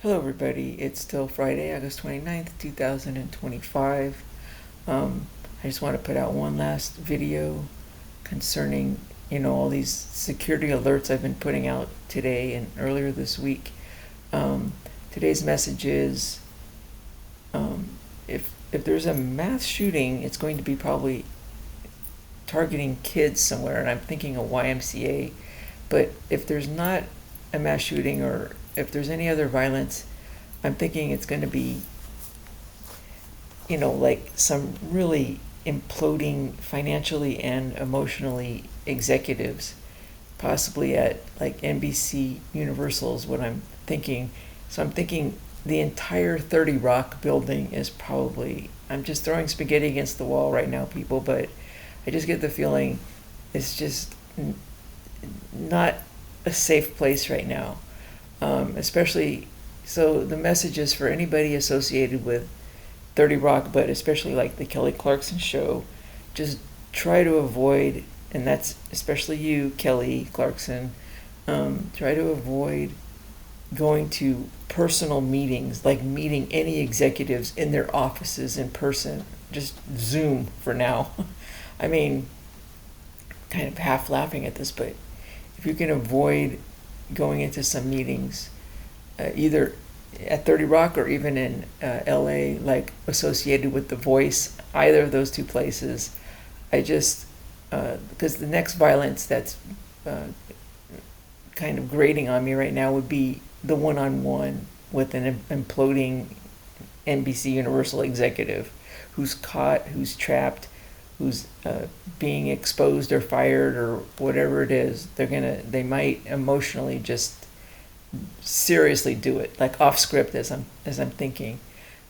Hello everybody, it's still Friday, August 29th, 2025. I just want to put out one last video concerning, all these security alerts I've been putting out today and earlier this week. Today's message is, if there's a mass shooting, it's going to be probably targeting kids somewhere, and I'm thinking a YMCA. But if there's not a mass shooting, or if there's any other violence, I'm thinking it's going to be, like some really imploding financially and emotionally executives, possibly at like NBCUniversal is what I'm thinking. So I'm thinking the entire 30 Rock building is probably, I'm just throwing spaghetti against the wall right now, people, but I just get the feeling it's just not a safe place right now. Especially, so the message is for anybody associated with 30 Rock, but especially like the Kelly Clarkson show, just try to avoid, and that's especially you, Kelly Clarkson, try to avoid going to personal meetings, like meeting any executives in their offices in person. Just Zoom for now. I mean, kind of half laughing at this, but if you can avoid going into some meetings, either at 30 Rock or even in LA, like associated with The Voice, either of those two places, I just, because the next violence that's kind of grating on me right now would be the one-on-one with an imploding NBCUniversal executive who's caught, who's trapped, who's being exposed or fired or whatever it is. They might emotionally just seriously do it, like off script as I'm thinking.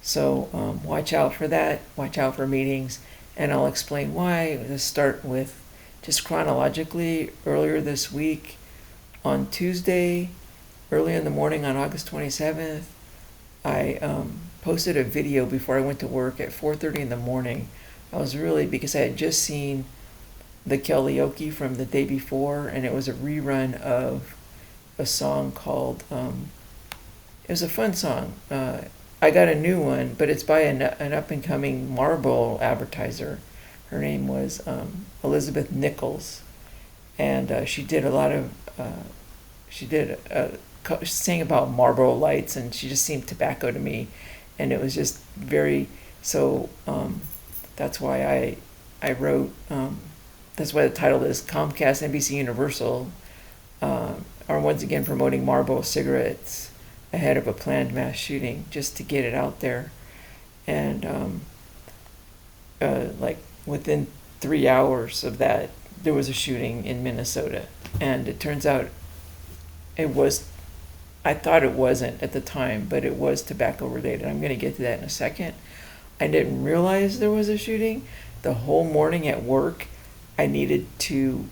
So watch out for that. Watch out for meetings, and I'll explain why. Let's start with just chronologically. Earlier this week, on Tuesday, early in the morning on August 27th, I posted a video before I went to work at 4:30 in the morning. I was really, because I had just seen the karaoke from the day before, and it was a rerun of a song called, it was a fun song. I got a new one, but it's by an up-and-coming Marlboro advertiser. Her name was Elizabeth Nichols, and she did a lot of, sang about Marlboro Lights, and she just seemed tobacco to me, and it was just very, so that's why I wrote, that's why the title is Comcast NBCUniversal are once again promoting Marlboro cigarettes ahead of a planned mass shooting, just to get it out there. And like within 3 hours of that, there was a shooting in Minnesota, and it turns out it was, I thought it wasn't at the time, but it was tobacco related. I'm going to get to that in a second. I didn't realize there was a shooting. The whole morning at work, I needed to,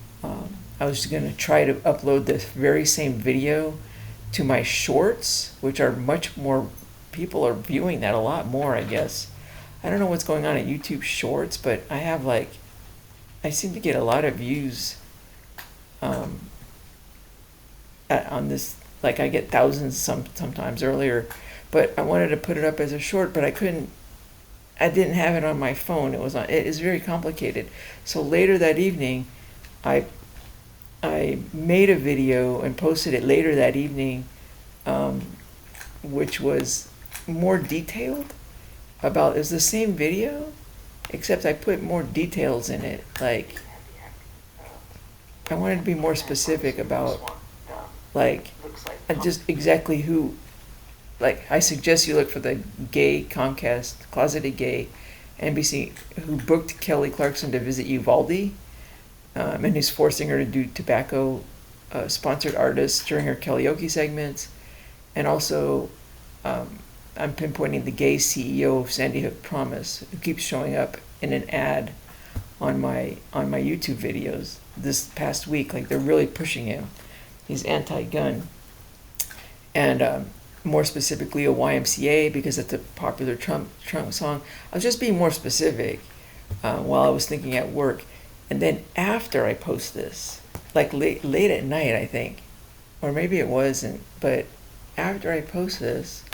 I was going to try to upload this very same video to my shorts, which are much more, people are viewing that a lot more, I guess. I don't know what's going on at YouTube Shorts, but I have I seem to get a lot of views on this, like I get thousands sometimes earlier, but I wanted to put it up as a short, but I didn't have it on my phone. It is very complicated. So later that evening, I made a video and posted it later that evening, which was more detailed about, it's the same video, except I put more details in it. Like, I wanted to be more specific about, like, just exactly who, like, I suggest you look for the gay Comcast, closeted gay NBC, who booked Kelly Clarkson to visit Uvalde, and who's forcing her to do tobacco sponsored artists during her karaoke segments. And also, I'm pinpointing the gay CEO of Sandy Hook Promise, who keeps showing up in an ad on my YouTube videos this past week. Like, they're really pushing him. He's anti-gun. And more specifically a YMCA, because it's a popular Trump song. I was just being more specific while I was thinking at work. And then after I post this, like late at night, I think, or maybe it wasn't, but after I post this,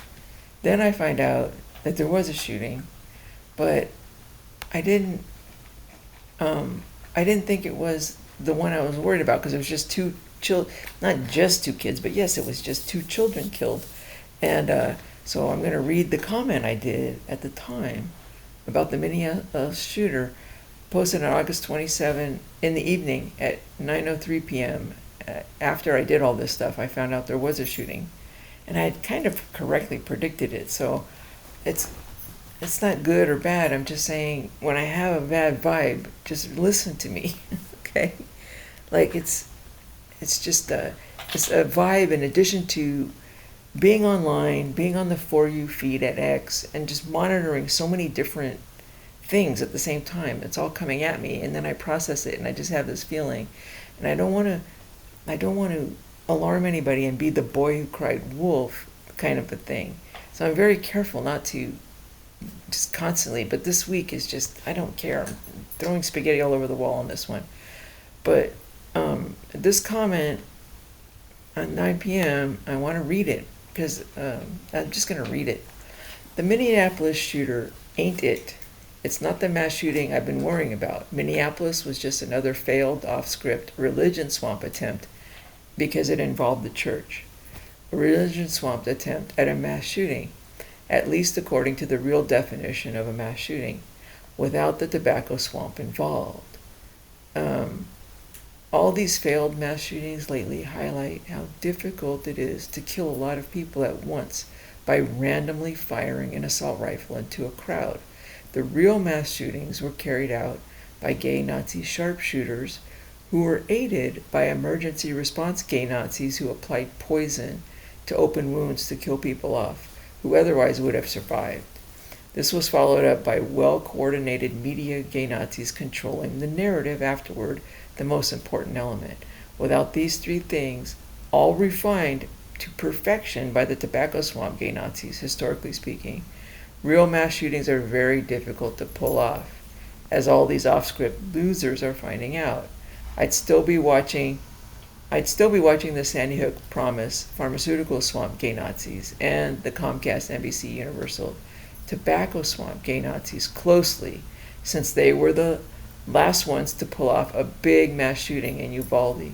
Then I find out that there was a shooting, but I didn't I didn't think it was the one I was worried about, because it was just not just two kids, but yes, it was just two children killed. And so I'm going to read the comment I did at the time about the Minneapolis shooter, posted on August 27 in the evening at 9:03 p.m. After I did all this stuff, I found out there was a shooting, and I had kind of correctly predicted it. So it's not good or bad. I'm just saying, when I have a bad vibe, just listen to me, okay? Like, it's just it's a vibe in addition to being online, being on the For You feed at X, and just monitoring so many different things at the same time. It's all coming at me, and then I process it, and I just have this feeling, and I don't want to alarm anybody and be the boy who cried wolf kind of a thing. So I'm very careful not to just constantly, but this week is just, I don't care. I'm throwing spaghetti all over the wall on this one. But this comment at 9 p.m., I want to read it, because I'm just going to read it. The Minneapolis shooter ain't it. It's not the mass shooting I've been worrying about. Minneapolis was just another failed off-script religion swamp attempt, because it involved the church. A religion swamp attempt at a mass shooting, at least according to the real definition of a mass shooting, without the tobacco swamp involved. All these failed mass shootings lately highlight how difficult it is to kill a lot of people at once by randomly firing an assault rifle into a crowd. The real mass shootings were carried out by gay Nazi sharpshooters who were aided by emergency response gay Nazis who applied poison to open wounds to kill people off who otherwise would have survived. This was followed up by well-coordinated media gay Nazis controlling the narrative afterward, the most important element. Without these three things, all refined to perfection by the tobacco swamp gay Nazis, historically speaking, real mass shootings are very difficult to pull off, as all these off-script losers are finding out. I'd still be watching the Sandy Hook Promise pharmaceutical swamp gay Nazis and the Comcast NBCUniversal tobacco swamp gay Nazis closely, since they were the last ones to pull off a big mass shooting in Uvalde.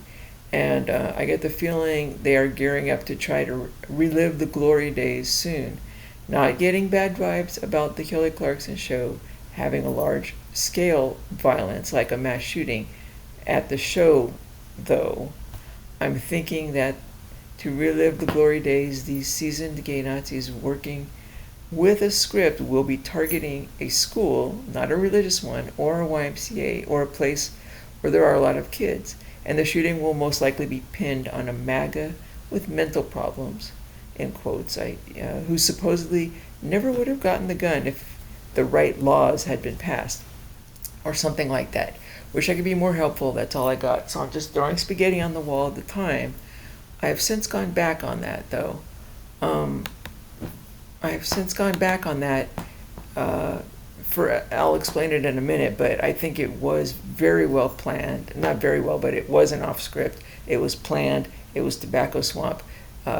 And I get the feeling they are gearing up to try to relive the glory days soon. Not getting bad vibes about the Kelly Clarkson show having a large-scale violence like a mass shooting at the show, though. I'm thinking that to relive the glory days, these seasoned gay Nazis working with a script will be targeting a school, not a religious one, or a YMCA, or a place where there are a lot of kids. And the shooting will most likely be pinned on a MAGA with mental problems, in quotes, who supposedly never would have gotten the gun if the right laws had been passed, or something like that. Wish I could be more helpful. That's all I got. So I'm just throwing spaghetti on the wall at the time. I have since gone back on that, though. I'll explain it in a minute, but I think it was very well planned. Not very well, but it wasn't off script. It was planned. It was tobacco swamp,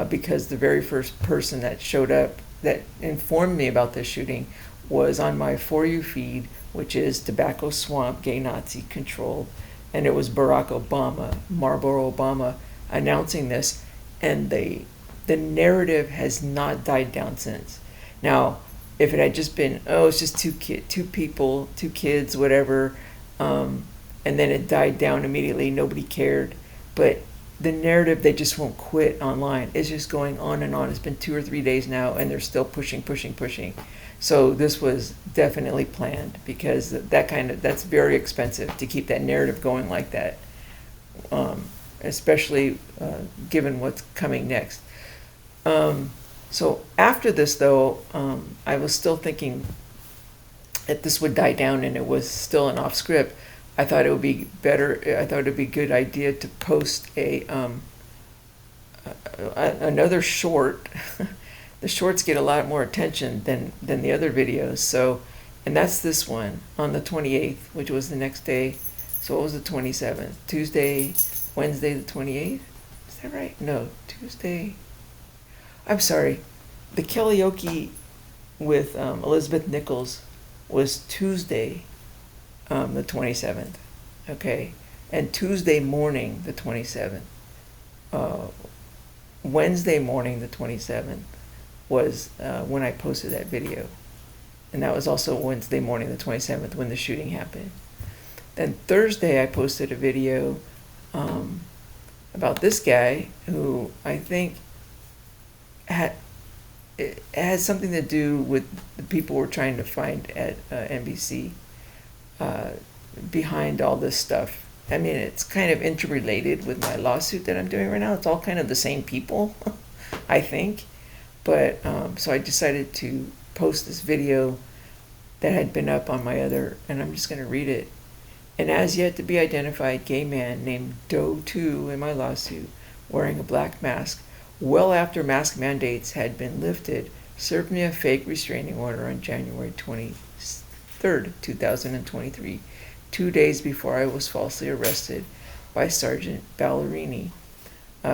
because the very first person that showed up that informed me about this shooting was on my For You feed, which is tobacco swamp gay Nazi controlled, and it was Barack Obama, Marlboro Obama, announcing this, and the narrative has not died down since. Now, if it had just been, it's just two kids, whatever, and then it died down immediately, nobody cared. But the narrative, they just won't quit online. It's just going on and on. It's been 2 or 3 days now, and they're still pushing. So this was definitely planned, because that's very expensive to keep that narrative going like that, especially given what's coming next. So after this, though, I was still thinking that this would die down and it was still an off script. I thought it would be a good idea to post another short. The shorts get a lot more attention than the other videos. So, and that's this one on the 28th, which was the next day. So what was the 27th? Tuesday, Wednesday the 28th? Is that right? No, Tuesday. I'm sorry. The karaoke with Elizabeth Nichols was Tuesday, the 27th. Okay, and Tuesday morning, the 27th. Wednesday morning, the 27th, was when I posted that video. And that was also Wednesday morning, the 27th, when the shooting happened. Then Thursday, I posted a video about this guy who I think it has something to do with the people we're trying to find at NBC behind all this stuff. I mean, it's kind of interrelated with my lawsuit that I'm doing right now. It's all kind of the same people, I think. But so I decided to post this video that had been up on my other, and I'm just going to read it. An as yet to be identified gay man named Doe 2 in my lawsuit, wearing a black mask, well after mask mandates had been lifted, served me a fake restraining order on January 23rd, 2023, 2 days before I was falsely arrested by Sergeant Ballerini,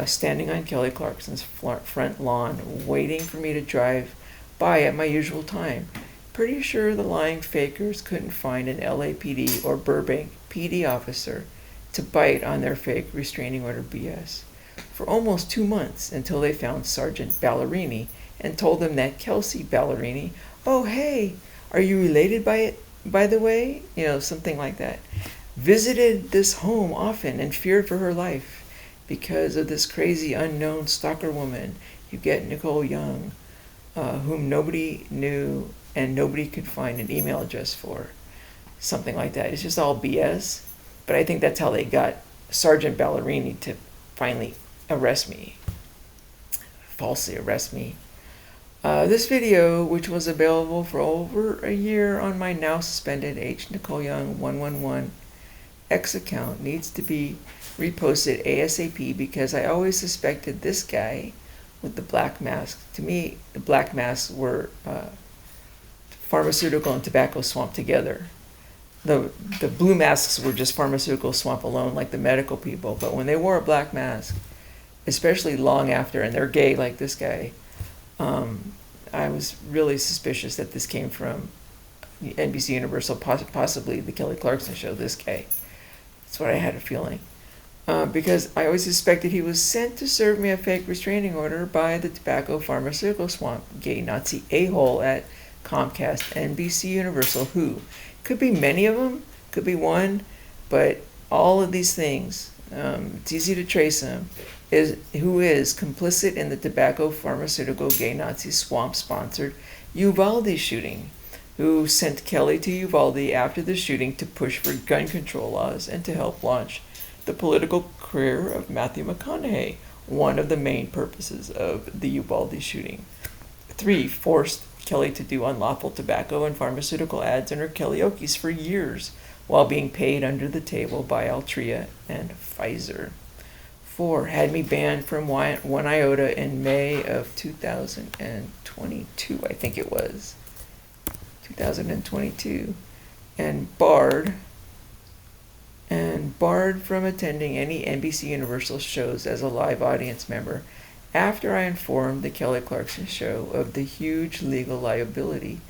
standing on Kelly Clarkson's front lawn, waiting for me to drive by at my usual time. Pretty sure the lying fakers couldn't find an LAPD or Burbank PD officer to bite on their fake restraining order BS for almost 2 months until they found Sergeant Ballerini and told them that Kelsey Ballerini, oh hey, are you related by the way? You know, something like that. Visited this home often and feared for her life because of this crazy unknown stalker woman you get, Nicole Young, whom nobody knew and nobody could find an email address for. Something like that. It's just all BS. But I think that's how they got Sergeant Ballerini to finally arrest me. Falsely arrest me. This video, which was available for over a year on my now suspended H. Nicole Young 111 X account, needs to be reposted ASAP because I always suspected this guy with the black mask. To me, the black masks were pharmaceutical and tobacco swamp together. The blue masks were just pharmaceutical swamp alone, like the medical people. But when they wore a black mask, especially long after, and they're gay like this guy, I was really suspicious that this came from NBCUniversal, possibly the Kelly Clarkson show, this guy. That's what I had a feeling. Because I always suspected he was sent to serve me a fake restraining order by the tobacco pharmaceutical swamp gay Nazi a-hole at Comcast, NBCUniversal, who could be many of them, could be one, but all of these things, it's easy to trace them, who is complicit in the tobacco pharmaceutical gay Nazi swamp sponsored Uvalde shooting, who sent Kelly to Uvalde after the shooting to push for gun control laws and to help launch the political career of Matthew McConaughey, one of the main purposes of the Uvalde shooting. 3, forced Kelly to do unlawful tobacco and pharmaceutical ads in her karaoke's for years while being paid under the table by Altria and Pfizer. 4, had me banned from One Iota in May of 2022, I think it was. 2022. And barred from attending any NBCUniversal shows as a live audience member after I informed the Kelly Clarkson show of the huge legal liability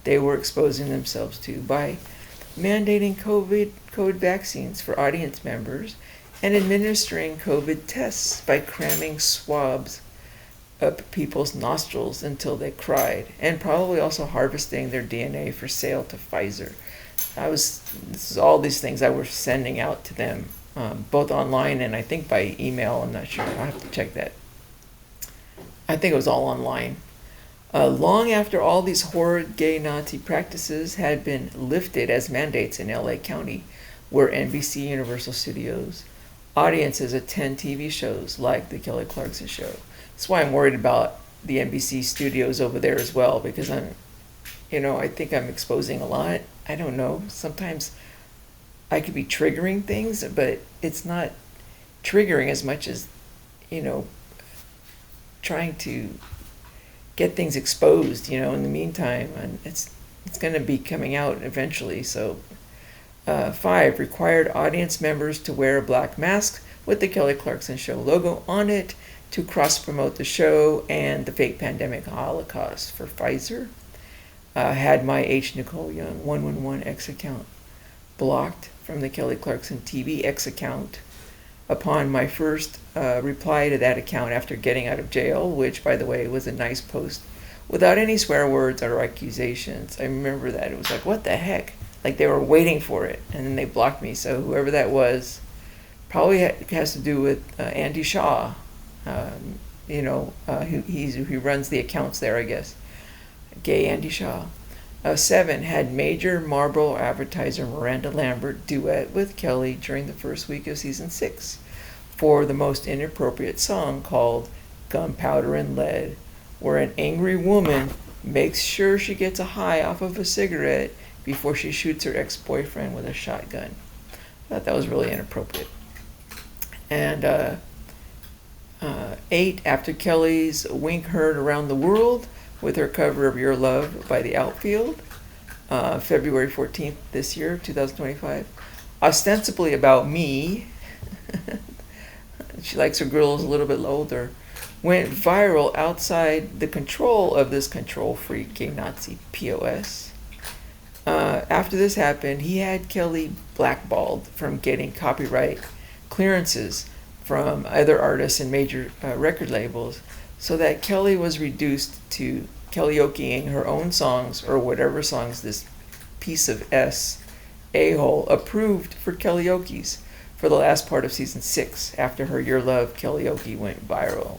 they were exposing themselves to by mandating COVID vaccines for audience members and administering COVID tests by cramming swabs up people's nostrils until they cried, and probably also harvesting their DNA for sale to Pfizer. This is all these things I was sending out to them, both online and I think by email. I'm not sure. I'll have to check that. I think it was all online. Long after all these horrid gay Nazi practices had been lifted as mandates in LA County, where NBCUniversal Studios audiences attend TV shows like the Kelly Clarkson show. That's why I'm worried about the NBC studios over there as well, because I think I'm exposing a lot. I don't know. Sometimes I could be triggering things, but it's not triggering as much as, trying to get things exposed, in the meantime. And it's going to be coming out eventually. So 5, required audience members to wear a black mask with the Kelly Clarkson show logo on it to cross-promote the show and the fake pandemic Holocaust for Pfizer. had my H. Nicole Young 111X account blocked from the Kelly Clarkson TV X account upon my first reply to that account after getting out of jail, which, by the way, was a nice post without any swear words or accusations. I remember that. It was like, what the heck? Like they were waiting for it, and then they blocked me. So whoever that was probably has to do with Andy Shaw, who runs the accounts there, I guess. Gay Andy Shaw. 7 had major Marlboro advertiser Miranda Lambert duet with Kelly during the first week of season 6 for the most inappropriate song called Gunpowder and Lead, where an angry woman makes sure she gets a high off of a cigarette before she shoots her ex-boyfriend with a shotgun. I thought that was really inappropriate. And 8, after Kelly's Wink heard around the world with her cover of Your Love by the Outfield, February 14th this year, 2025, ostensibly about me, she likes her girls a little bit older, went viral outside the control of this control freak, gay Nazi POS. After this happened, he had Kelly blackballed from getting copyright clearances from other artists and major record labels, so that Kelly was reduced to karaokeing her own songs, or whatever songs this piece of a-hole approved for karaoke's for the last part of season 6 after her Your Love karaoke went viral.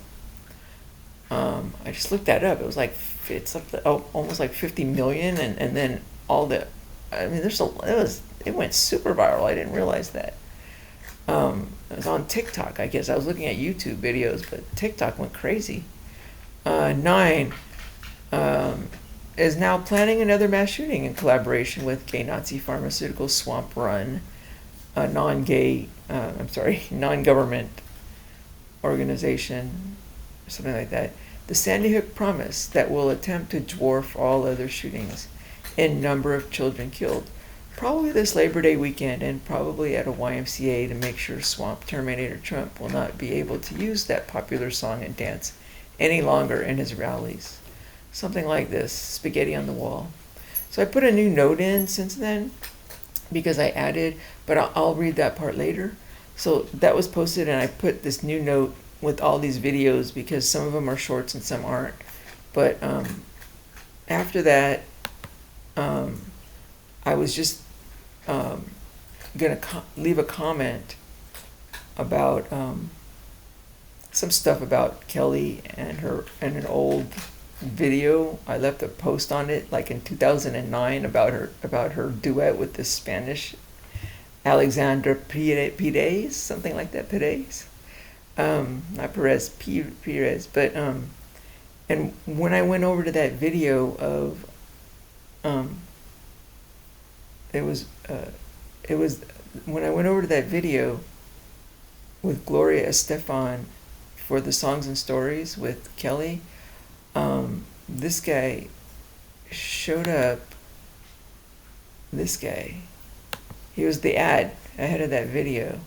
I just looked that up. It was like, it's up to, almost like 50 million, and then all the, I mean, it went super viral. I didn't realize that. It was on TikTok, I guess. I was looking at YouTube videos, but TikTok went crazy. 9 is now planning another mass shooting in collaboration with gay Nazi pharmaceutical Swamp Run, a non-government organization, or something like that. The Sandy Hook Promise that will attempt to dwarf all other shootings in number of children killed. Probably this Labor Day weekend, and probably at a YMCA, to make sure Swamp Terminator Trump will not be able to use that popular song and dance any longer in his rallies. Something like this, spaghetti on the wall. So I put a new note in since then, because I added, but I'll read that part later. So that was posted, and I put this new note with all these videos because some of them are shorts and some aren't. But after that, I was just gonna leave a comment about some stuff about Kelly and an old video. I left a post on it like in 2009 about her duet with this Spanish Alexandra Pires, something like that, Pires. Not Perez, Pires, but and when I went over to that video of it was when I went over to that video with Gloria Estefan for the Songs and Stories with Kelly, this guy showed up. This guy, he was the ad ahead of that video.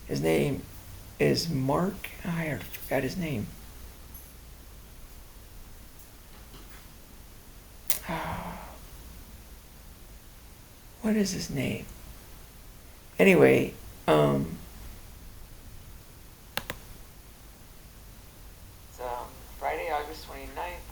His name is Mark. I forgot his name. What is his name? Anyway, Friday, August 29th,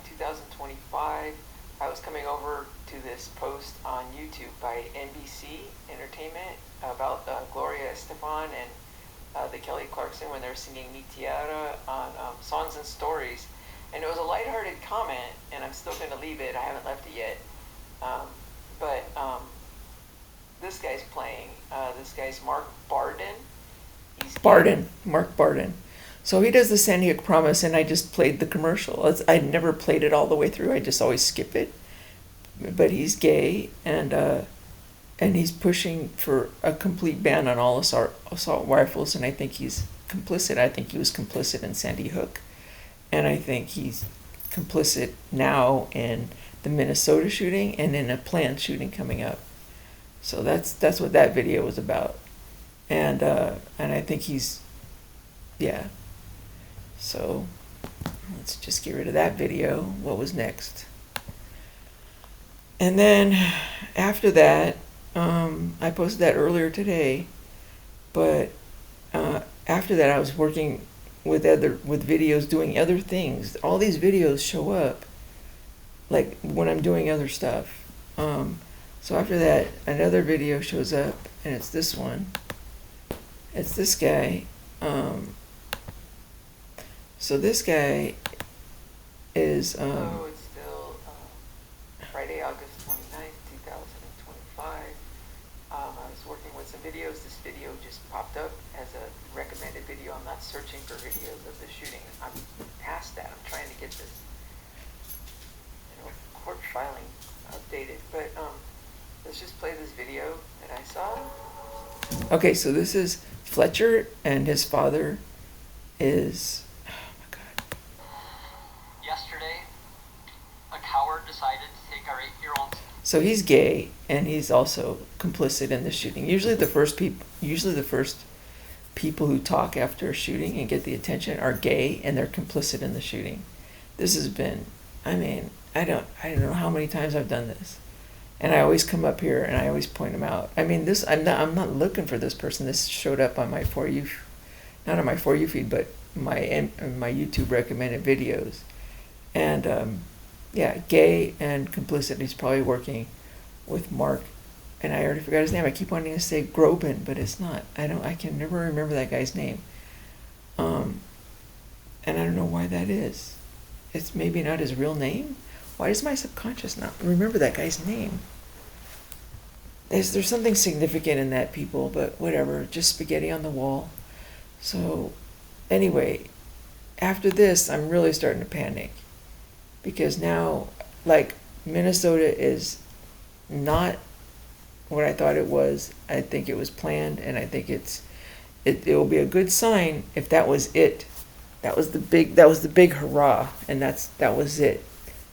2025. I was coming over to this post on YouTube by NBC Entertainment about Gloria Estefan and the Kelly Clarkson when they were singing Mi Tierra on Songs and Stories. And it was a lighthearted comment, and I'm still going to leave it. I haven't left it yet. But this guy's playing. This guy's Mark Barden. Mark Barden. So he does the Sandy Hook Promise, and I just played the commercial. I never played it all the way through. I just always skip it. But he's gay, and he's pushing for a complete ban on all assault rifles, and I think he's complicit. I think he was complicit in Sandy Hook, and I think he's complicit now in the Minnesota shooting and in a planned shooting coming up. So that's what that video was about, and I think he's, yeah. So let's just get rid of that video. What was next? And then after that, I posted that earlier today, but after that I was working with videos doing other things. All these videos show up like when I'm doing other stuff. So after that, another video shows up, and it's this one. It's this guy. So this guy is... So it's still Friday, August 29th, 2025. I was working with some videos. This video just popped up as a recommended video. I'm not searching for videos of the shooting. I'm past that. I'm trying to get this court filing updated. But let's just play this video that I saw. Okay, so this is Fletcher, and his father is... Oh my God. Yesterday, a coward decided to take our 8-year-old. So he's gay, and he's also complicit in the shooting. Usually the first people who talk after a shooting and get the attention are gay, and they're complicit in the shooting. This has been... I mean, I don't know how many times I've done this. And I always come up here and I always point them out. I mean, I'm not looking for this person. This showed up on my For You, not on my For You feed, but my YouTube recommended videos. And yeah, gay and complicit. He's probably working with Mark, and I already forgot his name. I keep wanting to say Groban, but it's not. I can never remember that guy's name. And I don't know why that is. It's maybe not his real name. Why does my subconscious not remember that guy's name? There's something significant in that, people, but whatever, just spaghetti on the wall. So anyway, after this, I'm really starting to panic, because now, like, Minnesota is not what I thought it was. I think it was planned, and I think it will be a good sign if that was it. That was the big hurrah, and that was it.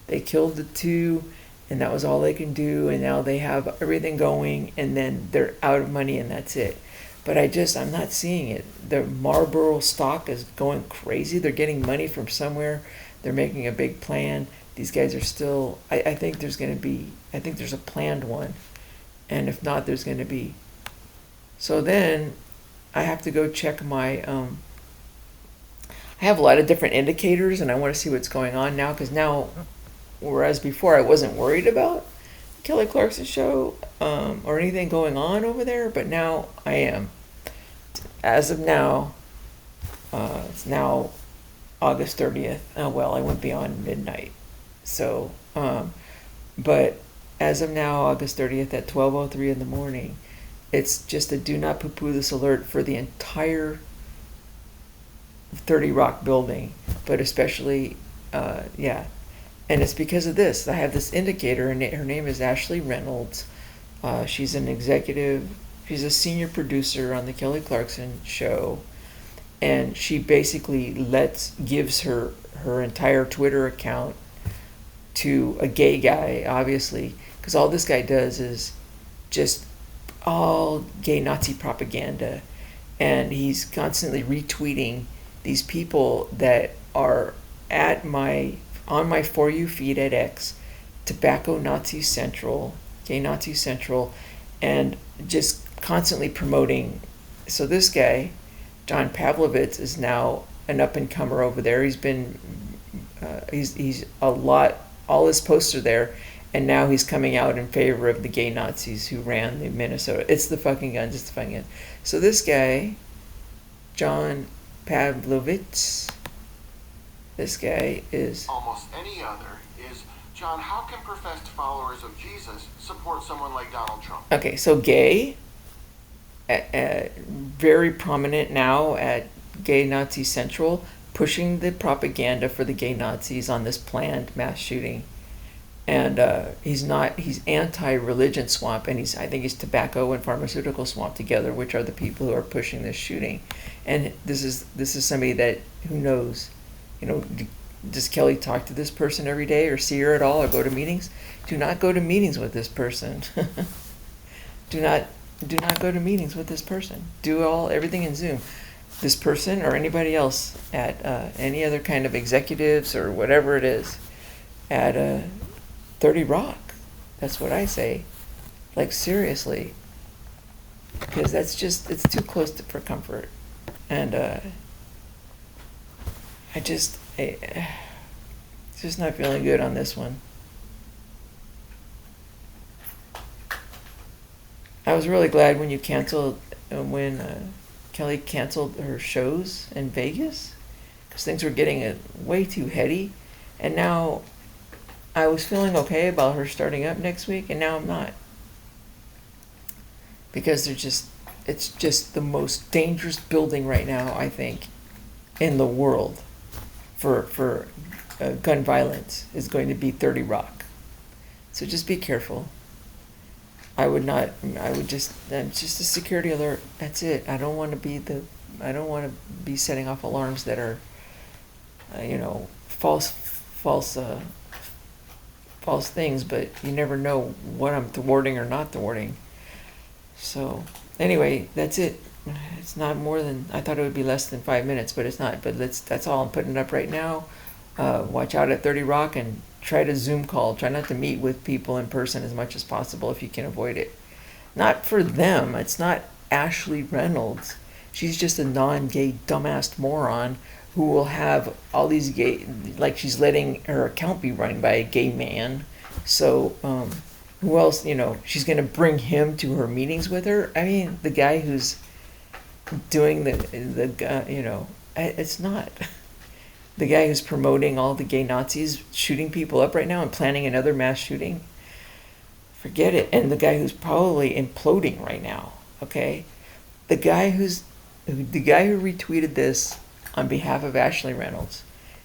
They killed the two, and that was all they can do, and now they have everything going, and then they're out of money, and that's it. But I'm not seeing it. The Marlboro stock is going crazy. They're getting money from somewhere. They're making a big plan. These guys are still... I think there's a planned one, and if not, there's going to be... So then, I have to go check my... I have a lot of different indicators, and I want to see what's going on now, because now... Whereas before I wasn't worried about Kelly Clarkson's show or anything going on over there, but now I am. As of now, it's now August 30th. Well, I went beyond midnight. So, but as of now, August 30th at 12:03 in the morning, it's just a do not poo-poo this alert for the entire 30 Rock building, but especially, yeah. And it's because of this. I have this indicator, and her name is Ashley Reynolds. She's an executive. She's a senior producer on the Kelly Clarkson show, and she basically gives her entire Twitter account to a gay guy, obviously, because all this guy does is just all gay Nazi propaganda, and he's constantly retweeting these people that are on my For You feed at X, Tobacco Nazi Central, Gay Nazi Central, and just constantly promoting. So this guy, John Pavlovitz, is now an up-and-comer over there. He's been, he's a lot, all his posts are there, and now he's coming out in favor of the gay Nazis who ran the Minnesota. It's the fucking guns, it's the fucking guns. So this guy, John Pavlovitz, this guy is... Almost any other is, John, how can professed followers of Jesus support someone like Donald Trump? Okay, so gay, very prominent now at Gay Nazi Central, pushing the propaganda for the gay Nazis on this planned mass shooting. And he's anti-religion swamp, and I think he's tobacco and pharmaceutical swamp together, which are the people who are pushing this shooting. And this is somebody that, who knows, does Kelly talk to this person every day or see her at all or go to meetings? Do not go to meetings with this person. Do not go to meetings with this person. Do everything in Zoom. this person or anybody else at any other kind of executives or whatever it is at 30 Rock. That's what I say. Like, seriously. Because that's just, it's too close for comfort. And it's just not feeling good on this one. I was really glad when you canceled, when Kelly canceled her shows in Vegas, because things were getting way too heady. And now I was feeling okay about her starting up next week, and now I'm not. Because it's just the most dangerous building right now, I think, in the world for gun violence is going to be 30 Rock. So just be careful. Just a security alert. That's it. I don't want to be setting off alarms that are, false things, but you never know what I'm thwarting or not thwarting. So anyway, that's it. It's not more than, I thought it would be less than 5 minutes, but it's not. But that's all I'm putting up right now. Watch out at 30 Rock and try to Zoom call. Try not to meet with people in person as much as possible if you can avoid it. Not for them. It's not Ashley Reynolds. She's just a non-gay dumbass moron who will have all these gay, like she's letting her account be run by a gay man. So who else, she's going to bring him to her meetings with her? I mean, the guy who's doing it's not. The guy who's promoting all the gay Nazis shooting people up right now and planning another mass shooting. Forget it. And the guy who's probably imploding right now. Okay, the guy who retweeted this on behalf of Ashley Reynolds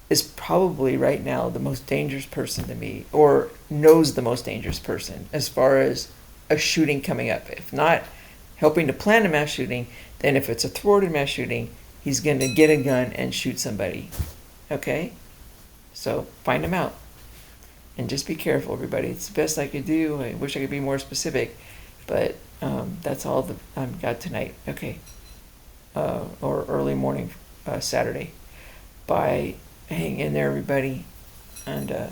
is probably right now the most dangerous person to me, or knows the most dangerous person as far as a shooting coming up. If not helping to plan a mass shooting, then if it's a thwarted mass shooting, he's going to get a gun and shoot somebody. Okay? So find him out. And just be careful, everybody. It's the best I could do. I wish I could be more specific, but that's all I've got tonight. Okay. Or early morning Saturday. Bye. Hang in there, everybody. And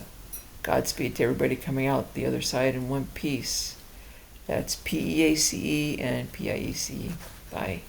Godspeed to everybody coming out the other side in one piece. That's PEACE and PIECE. Bye.